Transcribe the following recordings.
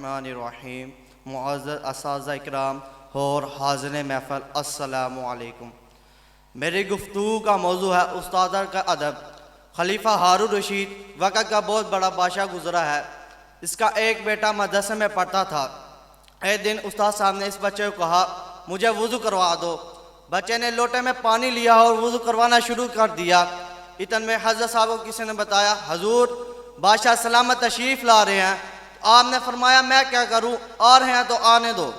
الرحمن الرحیم۔ معزز اساتذہ اکرام اور حاضرین محفل، السلام علیکم۔ میری گفتگو کا موضوع ہے استادہ کا ادب۔ خلیفہ ہارون رشید وقت کا بہت بڑا بادشاہ گزرا ہے۔ اس کا ایک بیٹا مدرسے میں پڑھتا تھا۔ ایک دن استاد صاحب نے اس بچے کو کہا مجھے وضو کروا دو۔ بچے نے لوٹے میں پانی لیا اور وضو کروانا شروع کر دیا۔ اتن میں حضرت صاحب کو کسی نے بتایا حضور بادشاہ سلامت تشریف لا رہے ہیں۔ آپ نے فرمایا میں کیا کروں، آ رہے ہیں تو آنے دو۔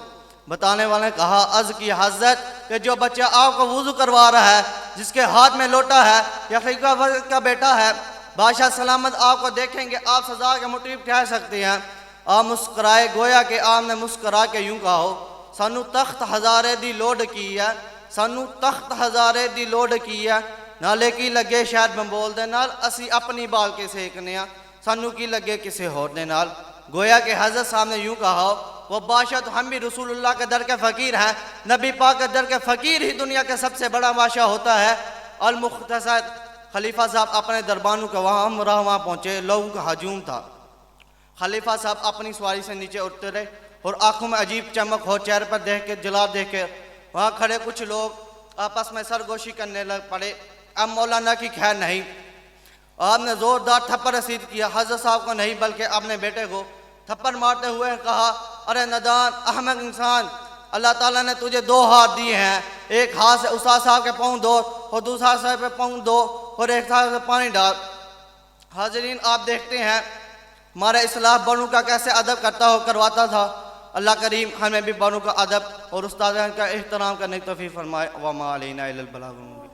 بتانے والے نے کہا عرض کی حضرت کہ جو بچہ آپ کو وضو کروا رہا ہے، جس کے ہاتھ میں لوٹا ہے، یا خلیفہ کا بیٹا ہے، بادشاہ سلامت آپ کو دیکھیں گے آپ سزا کے موٹیف ٹھہر سکتے ہیں۔ آپ مسکرائے، گویا کہ آپ نے مسکرا کے یوں کہا ہو سانو تخت ہزارے دی لوڈ کی ہے، سانو تخت ہزارے دی لوڈ کی ہے، نالے کی لگے شاید بمبول دے نال اسی اپنی بال کے سیکنے ہیں، سانو کی لگے کسے ہور دے نال۔ گویا کہ حضرت صاحب نے یوں کہا ہو وہ بادشاہ تو ہم بھی رسول اللہ کے در کے فقیر ہیں، نبی پاک کے در کے فقیر ہی دنیا کے سب سے بڑا بادشاہ ہوتا ہے۔ المختصر خلیفہ صاحب اپنے دربانوں کے وہاں پہنچے، لوگوں کا ہجوم تھا۔ خلیفہ صاحب اپنی سواری سے نیچے اترے رہے اور آنکھوں میں عجیب چمک ہو، چہرے پر دیکھ کے جلال دیکھ کے وہاں کھڑے کچھ لوگ آپس میں سرگوشی کرنے لگ پڑے۔ اب مولانا کی خیر نہیں، آپ نے زوردار تھپڑ رسید کیا، حضرت صاحب کو نہیں بلکہ اپنے بیٹے کو تھپڑ مارتے ہوئے کہا ارے ندان احمق انسان، اللہ تعالیٰ نے تجھے دو ہاتھ دیے ہیں، ایک ہاتھ سے استاد صاحب کے پاؤں دو اور دوسرا صاحب پہ پاؤں دو اور ایک ہاتھ سے پانی ڈال۔ حاضرین آپ دیکھتے ہیں ہمارا اصلاح بڑوں کا کیسے ادب کرواتا تھا۔ اللہ کریم ہمیں بھی بڑوں کا ادب اور استادان کا احترام کرنے کی توفیق فرمائے۔ وما علینا الا البلاغ المبین۔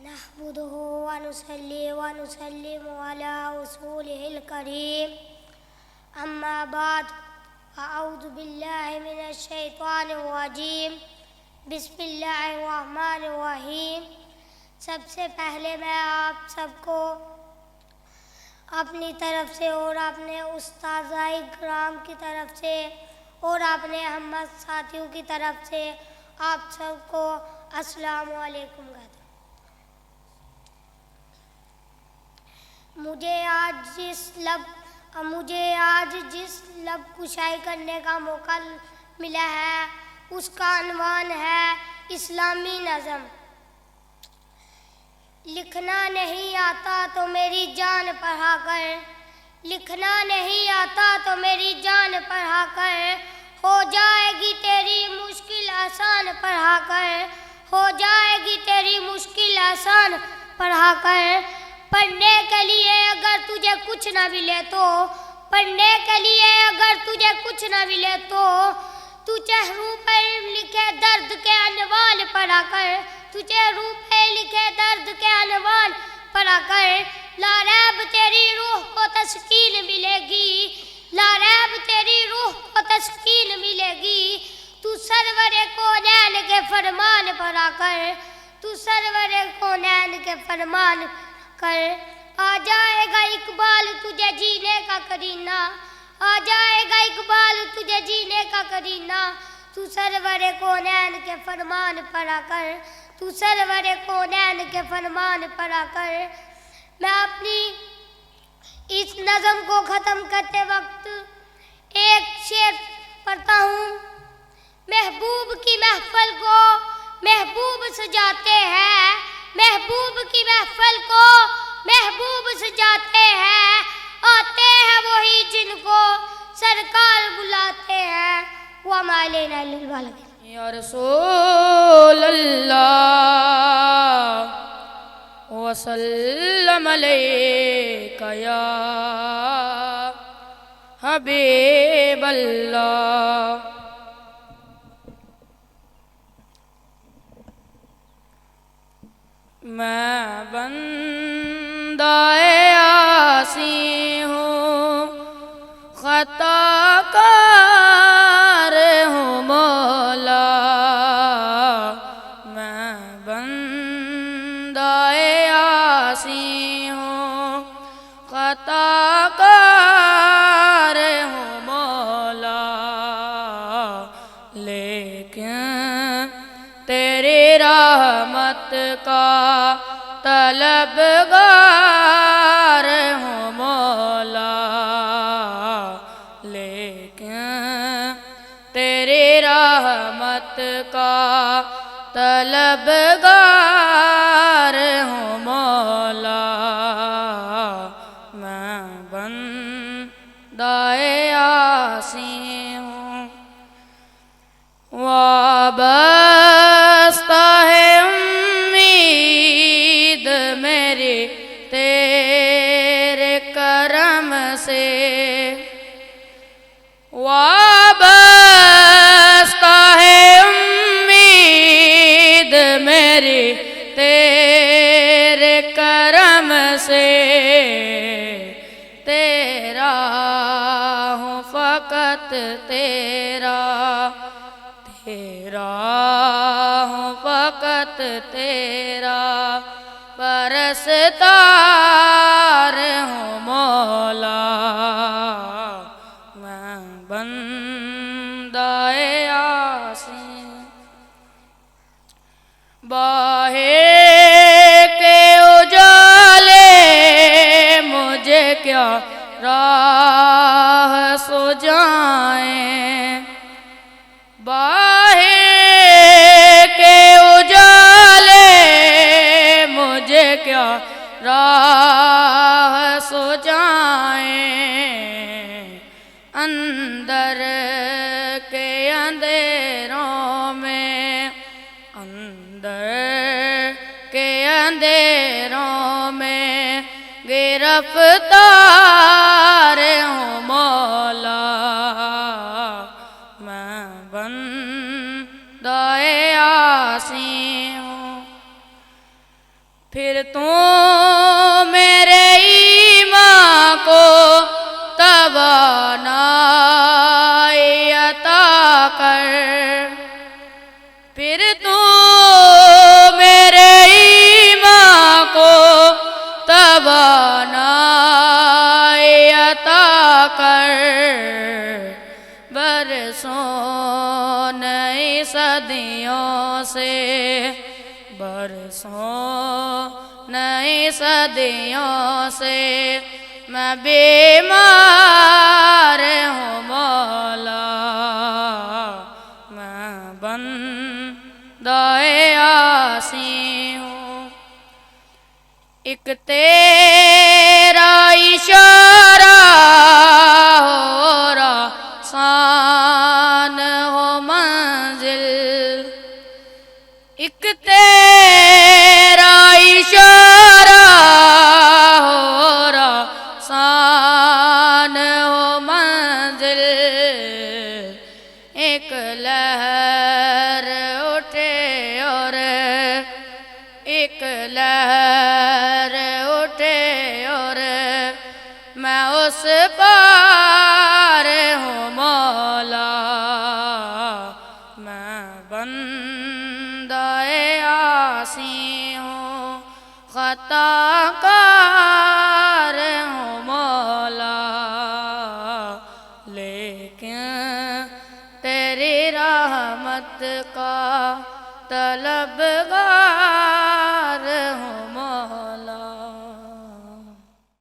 نحمده ونصلي ونسلم على رسوله الكريم، اما بعد، اعوذ باللہ من الشیطان الرجیم، بسم اللہ الرحمن الرحیم۔ سب سے پہلے میں آپ سب کو اپنی طرف سے اور اپنے استاذہ کرام کی طرف سے اور اپنے ہم ساتھیوں کی طرف سے آپ سب کو السلام علیکم کہتا ہوں۔ مجھے آج جس لب کشائی کرنے کا موقع ملا ہے اس کا عنوان ہے اسلامی نظم۔ لکھنا نہیں آتا تو میری جان پڑھا کر، لکھنا نہیں آتا تو میری جان پڑھا کر، ہو جائے گی تیری مشکل آسان پڑھا کر، ہو جائے گی تیری مشکل آسان پڑھا کر۔ پڑھنے کے لیے اگر تجھے کچھ نہ ملے تو، پڑھنے کے لیے اگر تجھے کچھ نہ ملے تو، تو چہروں پر لکھے درد کے عنوان پڑھا کر، تو چہروں پہ لکھے درد کے عنوان پڑھا کر، لا ریب تیری روح کو تسکین ملے گی، لا ریب تیری روح کو تسکین ملے گی۔ تو سرور کونین کے فرمان پڑھا کر، تو سرور کونین کے فرمان کر، آ جائے گا اقبال تجھے جینے کا کرینہ، آ جائے گا اقبال تجھے جینے کا کرینہ۔ تو سرور کونین کے فرمان پڑھا کر، تو سرور کونین کے فرمان پڑھا کر۔ میں اپنی اس نظم کو ختم کرتے وقت ایک شعر پڑھتا ہوں۔ محبوب کی محفل کو محبوب سجاتے ہیں، محبوب کی محفل کو محبوب سجاتے ہیں، آتے ہیں وہی جن کو سرکار بلاتے ہیں۔ وَمَا عَلَيْنَا إِلَّا الْبَلَاغُ۔ یا رسول اللہ وسلم علیک یا حبیب اللہ۔ میں بندہ عاصی ہوں، خطا کار ہوں مولا، میں بندہ عاصی ہوں، خطا کار ہوں مولا، لیکن تیری رحمت کا طلبگار ہوں مولا، لیکن تیری رحمت کا طلبگار ہوں مولا، میں بندہ عاصی ہوں، وابستہ ہے امید میری تیرے کرم سے، وابستہ ہے امید میری تیرے کرم سے، تیرا ہوں فقط تیرا، تیرا ہوں فقط تیرا، پرستار ہوں مولا، میں بندہ عاصی، باہر کے اجالے مجھے کیا راہ سو جائیں، باہر کے اجالے مجھے کیا راہ سو جائیں، اندر کے اندھیروں میں، اندر کے اندھیروں میں گرفتار ہوں مولا، میں بندہ عاصی ہوں، پھر تو میرے ایمان کو توانائی عطا کر، پھر تو میرے ایمان کو توانائی عطا کر، برسوں نئی صدیوں سے، برسوں نئی صدیوں سے میں بیمار ہوں مولا، میں بندہ عاصی ہوں، ایک تیرا اشارہ ہو آسان ہو منزل، ایک تیرا اشارہ ہو آسان ہو منزل، ایک لہر اٹھے اور ایک لہر اٹھے اور میں اس پار ہوں مولا، میں بندہ عاصی ہوں، خطا کار ہوں مولا، لیکن تیری رحمت کا طلبگار